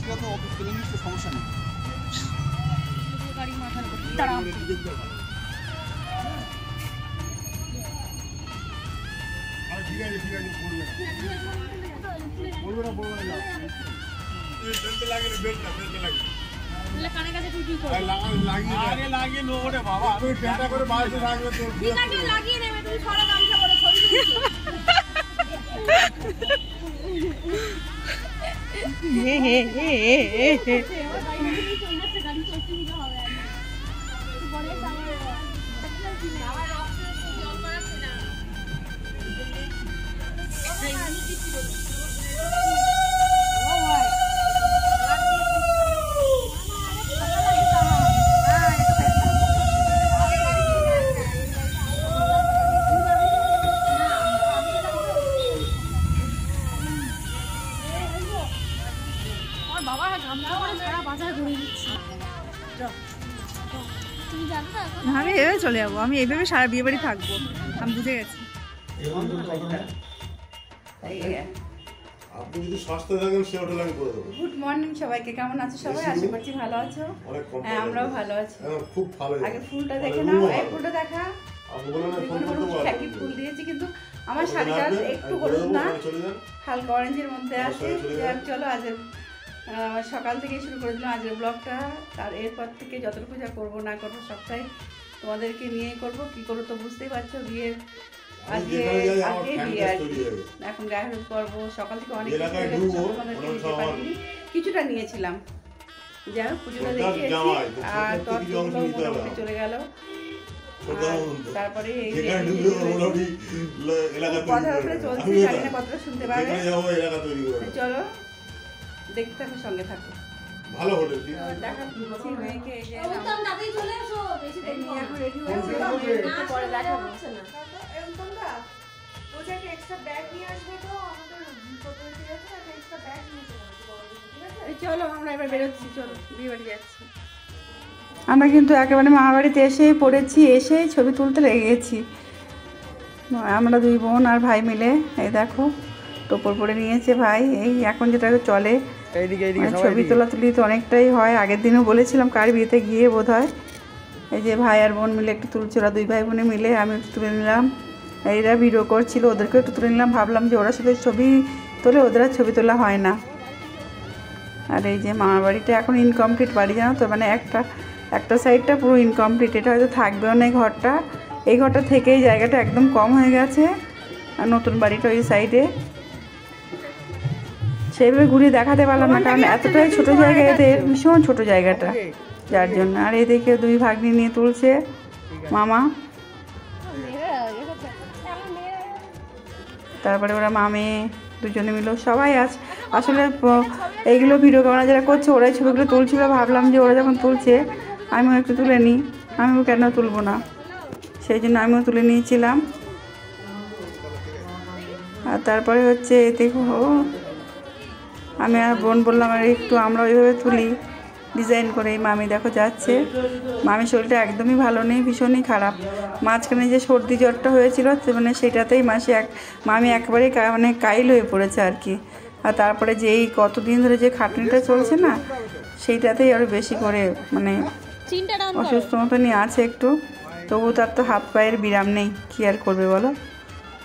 ব্যক্তিগত অফিস থেকে নিচ্ছে, সমস্যা নেই। গাড়ি মাথার উপর দাঁড়াও। ঠিক আছে ঠিক আছে, বলবে না বলবে না। বেলটা লাগে, বেলটা লাগে। বলে কানে কাছে তুই কি করবি? আগে লাগিয়ে নো ওরে বাবা, আমি টেটা করে বাড়িতে রাখবে তো। ঠিক আছে লাগিয়ে নেবে, তুমি সরা গামছা পরে ছবি তুলছো। হে হে হে হে হে। গাড়ি চলতে দিতে হবে। বলে আমার জল মারাছে না। আমি এভাবে চলে যাবো, আমি এইভাবে সারা বিয়ে বাড়ি থাকবো, আমি বুঝে গেছি। আপনি যদি সুস্থ থাকেন সে হোটেল আমি করে দেবো। গুড মর্নিং সবাইকে, কেমন আছো সবাই? আশা করছি ভালো আছো। হ্যাঁ আমরাও ভালো আছি। খুব ভালো। আগে ফুলটা দেখে নাও, এই ফুলটা দেখা। একই ফুল দিয়েছি, কিন্তু আমার শাড়িটা একটু হলুদ না, হালকা অরেঞ্জের মধ্যে আছে। চলো আজ সকাল থেকে শুরু করে দিলাম আজকের ব্লগটা। আর এরপর থেকে যতটুকু যা করবো না করবো সবটাই তোমাদেরকে নিয়েই করবো। কি করবো তো বুঝতেই পারছো, বিয়ের আজকে বিয়ে আর কি। এখন গায়ে হলুদ করবো, সকাল থেকে অনেক কিছু পারিনি, কিছুটা নিয়েছিলাম। যাই হোক পুজোটা দেখে আর ততগুলো মোটামুটি চলে গেল। তারপরে এই কথার উপরে চলছে, জানি না কতটা শুনতে পাবে। চলো দেখতে থাকো, সঙ্গে থাকো। ভালো হোটেল দেখা দিচ্ছি মেয়েকে। এই যে একদম তাড়াতাড়ি চলে এসো, বেশি দেরি নিয়ে এখন রেডি হয়েছে, পরে দেখা হচ্ছে না। তোমরা ওটা একটা এক্সট্রা ব্যাগ নিয়ে আসবে, তো আমাদের ছোট হয়ে গেছে, একটা এক্সট্রা ব্যাগ নিয়ে আসবে। চলো আমরা এবার বেরোচ্ছি, চলো বিয়ে বাড়ি যাচ্ছি। আমরা কিন্তু একেবারে মামা বাড়িতে এসেই পড়েছি, এসেই ছবি তুলতে লেগে গেছি। আমরা দুই বোন আর ভাই মিলে। এই দেখো টোপর পরে নিয়েছে ভাই, এই এখন যেটা চলে ছবি তোলা তুলি তো অনেকটাই হয়। আগের দিনও বলেছিলাম কার বিয়েতে গিয়ে বোধ হয়। এই যে ভাই আর বোন মিলে একটু তুলছে, ওরা দুই ভাই বোনে মিলে, আমি একটু তুলে নিলাম। এইরা ভিডিও করছিল, ওদেরকে একটু তুলে নিলাম। ভাবলাম যে ওরা শুধু ছবি তোলে, ওদের আর ছবি তোলা হয় না। আর এই যে মামার বাড়িটা এখন ইনকমপ্লিট বাড়ি, জানো তো, মানে একটা সাইডটা পুরো ইনকমপ্লিট, এটা হয়তো থাকবেও না। ঘরটা এই ঘরটা থেকেই জায়গাটা একদম কম হয়ে গেছে। আর নতুন বাড়িটা ওই সাইডে, সেইভাবে ঘুরিয়ে দেখাতে পারলাম না, কারণ এতটাই ছোটো জায়গা, এদের ভীষণ ছোটো জায়গাটা, যার জন্য। আর এদিকে দুই ভাগ্নি নিয়ে তুলছে মামা, তারপরে ওরা মামে দুজনে মিলেও সবাই আছে। আসলে এইগুলো ভিডিও ক্যামেরা যারা করছে ওরাই ছবিগুলো তুলছিল। ভাবলাম যে ওরা যখন তুলছে আমিও একটু তুলে নিই, আমিও কেন তুলবো না, সেই জন্য আমিও তুলে নিয়েছিলাম। আর তারপরে হচ্ছে দেখো আমি আর বোন বললাম আর একটু আমরা ওইভাবে তুলি ডিজাইন করে। মামি দেখো যাচ্ছে, মামির শরীরটা একদমই ভালো নেই, ভীষণই খারাপ। মাঝখানে যে সর্দি জ্বরটা হয়েছিল মানে সেটাতেই মামি একেবারেই মানে কাইল হয়ে পড়েছে আর কি। আর তারপরে যে এই কতদিন ধরে যে খাটনিটা চলছে না, সেইটাতেই আরও বেশি করে মানে অসুস্থ মতনই আছে একটু। তবু তার তো হাত পায়ের বিরাম নেই, কী আর করবে বলো।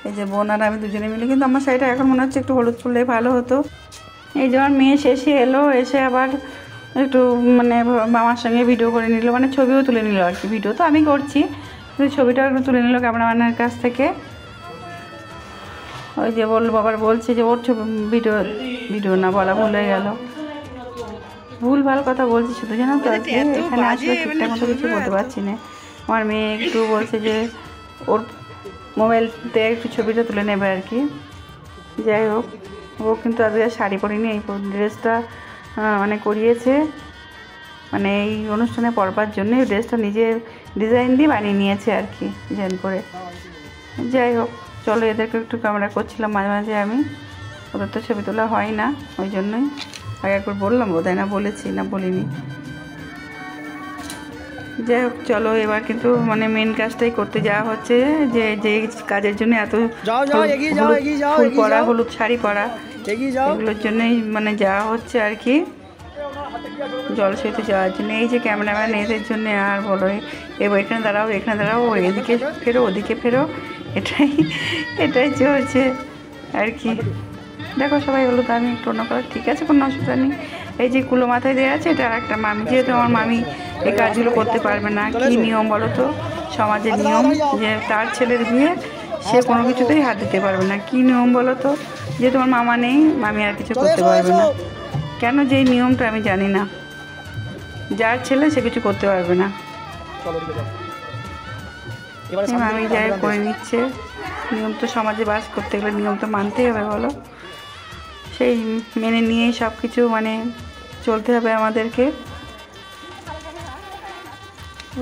এই যে বোন আর আমি দুজনে মিলে, কিন্তু আমার শাড়িটা এখন মনে হচ্ছে একটু হলুদ ফুললে ভালো হতো। এই যে আমার মেয়ে শেষে এলো, এসে আবার একটু মানে মামার সঙ্গে ভিডিও করে নিল, মানে ছবিও তুলে নিল আর কি। ভিডিও তো আমি করছি, কিন্তু ছবিটাও একটু তুলে নিল ক্যামেরাম্যানের কাছ থেকে। ওই যে বাবার বলছে যে ওর ছবি ভিডিও না বলা ভুল হয়ে গেল, ভুল ভাল কথা বলছি শুধু, জানো তো। এখানে আসলে ঠিকঠাক মতো কিছু বলতে পারছি না। আমার মেয়ে একটু বলছে যে ওর মোবাইলতে একটু ছবিটা তুলে নেবে আর কি। যাই হোক, ও কিন্তু আজকে শাড়ি পরেনি, এই ড্রেসটা মানে করিয়েছে, মানে এই অনুষ্ঠানে পরবার জন্য এই ড্রেসটা নিজে ডিজাইন দিয়ে বানিয়ে নিয়েছে আর কি, ডিজাইন করে। যাই হোক চলো, এদেরকে একটু ক্যামেরা করছিলাম মাঝে মাঝে আমি, ওদের তো ছবি তোলা হয় না, ওই জন্যই। আগে একবার বললাম বোধহয়, না বলেছি না বলিনি। যাই হোক চলো, এবার কিন্তু মানে মেন কাজটাই করতে যাওয়া হচ্ছে, যে যে কাজের জন্য এত ফুল পরা, হলুদ শাড়ি পরা, এগুলোর জন্যই মানে যাওয়া হচ্ছে আর কি। জলসইতে যাওয়ার জন্য। এই যে ক্যামেরাম্যান এদের জন্য আর বলো, এবার এখানে দাঁড়াও, এখানে দাঁড়াও, এদিকে ফেরো, ওদিকে ফেরো, এটাই চলছে আর কি। দেখো সবাই হলো, তো আমি একটু অন্য করা, ঠিক আছে, কোনো অসুবিধা নেই। এই যে কুলো মাথায় দেওয়া আছে, এটা আর একটা মামি, যেহেতু আমার মামি এই কাজগুলো করতে পারবে না। কী নিয়ম বলো তো, সমাজের নিয়ম যে তার ছেলের বিয়ে সে কোনো কিছুতেই হাত দিতে পারবে না। কী নিয়ম বলো তো, যেহেতু আমার মামা নেই, মামি আর কিছু করতে পারবে না। কেন যে এই নিয়মটা আমি জানি না, যার ছেলে সে কিছু করতে পারবে না। মামি যাই করে নিচ্ছে, নিয়ম তো সমাজে বাস করতে গেলে নিয়ম তো মানতেই হবে বলো, সেই মেনে নিয়েই সব কিছু মানে চলতে হবে আমাদেরকে।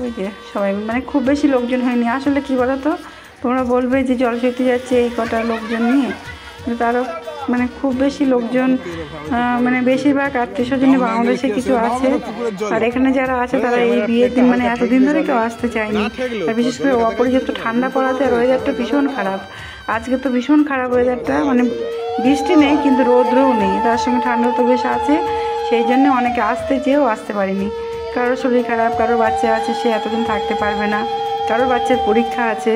ওই যে সবাই মানে খুব বেশি লোকজন হয়নি আসলে, কি বলো তো, তোমরা বলবে যে জলসইতে যাচ্ছে এই কটা লোকজন নিয়ে, কিন্তু তারও মানে খুব বেশি লোকজন, মানে বেশিরভাগ আত্মীয় স্বজনে বাংলাদেশে কিছু আছে, আর এখানে যারা আছে তারা এই বিয়ের দিন মানে এতদিন ধরে কেউ আসতে চায়নি। আর বিশেষ করে অপরিচিত ঠান্ডা পড়াতে, আর ওয়েদারটা ভীষণ খারাপ। আজকে তো ভীষণ খারাপ ওয়েদারটা, মানে বৃষ্টি নেই কিন্তু রৌদ্রও নেই, তার সঙ্গে ঠান্ডা তো বেশ আছে, সেই জন্য অনেকে আসতে চেয়েও আসতে পারেনি। কারোর শরীর খারাপ, কারোর বাচ্চা আছে, সে এতদিন থাকতে পারবে না, কারোর বাচ্চার পরীক্ষা আছে।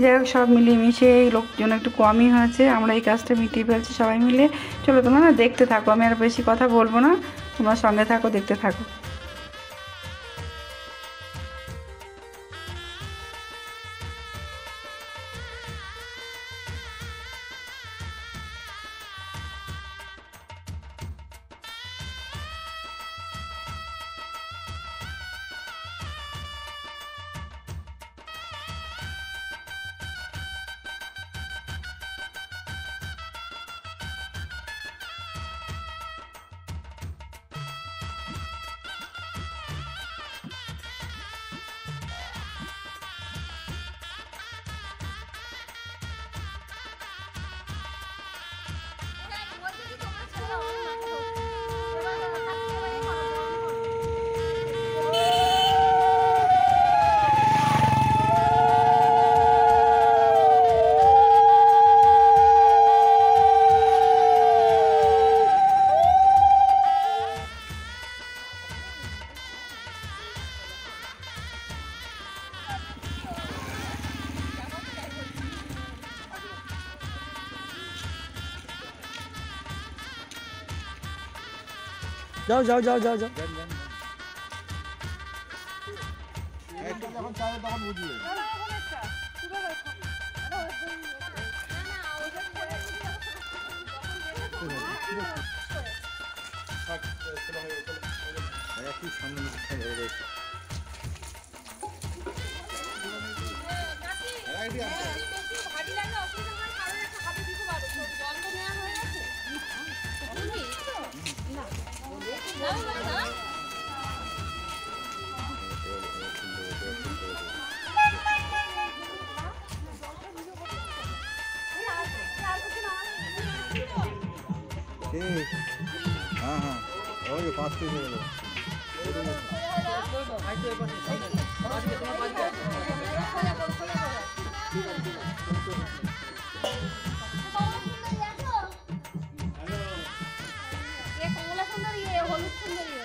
যাই হোক, সব মিলিয়ে মিশিয়ে এই লোকজন একটু কমই হয়েছে, আমরা এই কাজটা মিটিয়ে ফেলছি সবাই মিলে। চলো তোমরা না দেখতে থাকো, আমি আর বেশি কথা বলবো না, তোমরা সঙ্গে থাকো, দেখতে থাকো। যাও যাও যাও যাও যাও। যখন চাবে তখন বুঝবে। हाँ हाँ और ये 5 पीस ले लो। ये कमला सुंदरी है, हलुद सुंदरी है।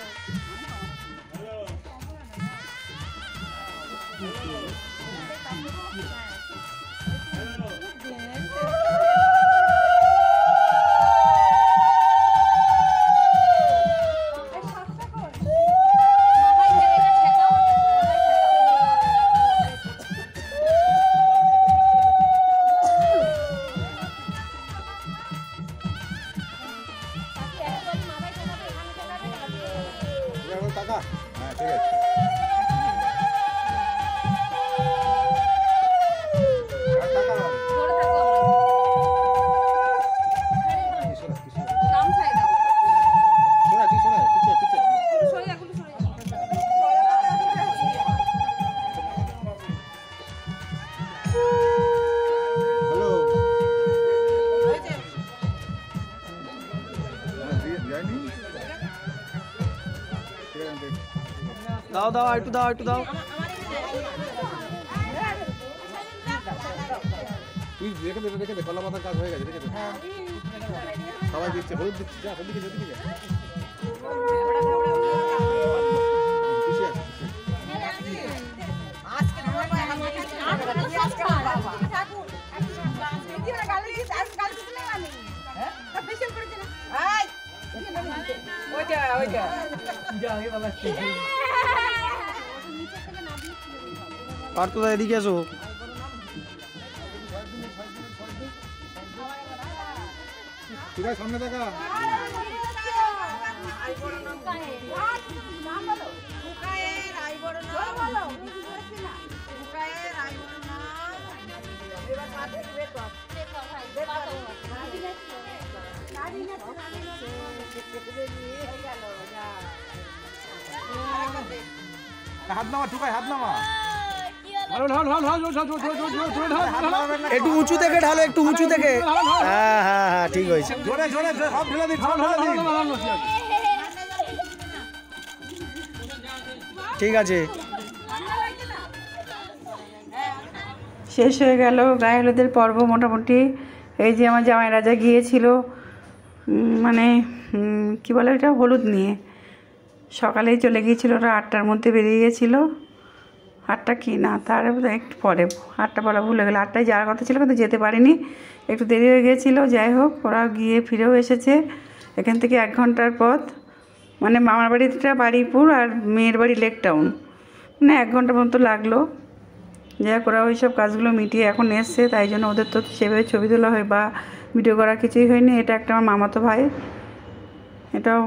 টাকা হ্যাঁ ঠিক আছে। দাও দাও একটু দাও একটু দাও। তুই দেখে দে কলা পাতার কাজ হয়ে গেছে, দেখে দে সবাই দিচ্ছে, হলুদ দিচ্ছে, যা হলুদ দিকে পার্থ দা এদিকে এসো। ঠিক আছে, সামনে দেখা। হাত নামা, টুকাই হাত নামা। একটু উঁচু থেকে ঢালো, একটু উঁচু থেকে। হ্যাঁ হ্যাঁ হ্যাঁ, ঠিক হয়েছে। জোরে জোরে সব ঢেলে দিন, সব ঢেলে দিন। ঠিক আছে। শেষ হয়ে গেল গায়ে হলুদের পর্ব মোটামুটি। এই যে আমার জামাই রাজা গিয়েছিল মানে কি বলে এটা, হলুদ নিয়ে। সকালেই চলে গিয়েছিল, ওরা 8টার মধ্যে বেরিয়ে গেছিলো। 8টা কি না, তার একটু পরে 8টা বলা ভুলে গেলো। 8টায় যাওয়ার কথা ছিল কিন্তু যেতে পারিনি, একটু দেরি হয়ে গিয়েছিলো। যাই হোক, ওরা গিয়ে ফিরেও এসেছে। এখান থেকে 1 ঘন্টার পথ, মানে মামার বাড়িটা বারুইপুর আর মেয়ের বাড়ি লেক টাউন, মানে 1 ঘন্টা মতো লাগলো। যাই হোক, ওরা ওই সব কাজগুলো মিটিয়ে এখন এসছে, তাই জন্য ওদের তো সেভাবে ছবি তোলা হয় বা ভিডিও করা কিছুই হয়নি। এটা একটা আমার মামাতো ভাই, এটাও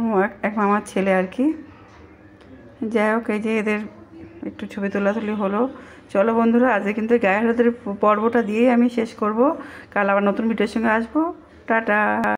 এক মামার ছেলে আর কি। যাই হোক, এই যে এদের একটু ছবি তোলাতুলি হলো। চলো বন্ধুরা, আজকে কিন্তু গায়ে হলুদের পর্বটা দিয়েই আমি শেষ করব। কাল আবার নতুন ভিডিওর সঙ্গে আসবো। টাটা।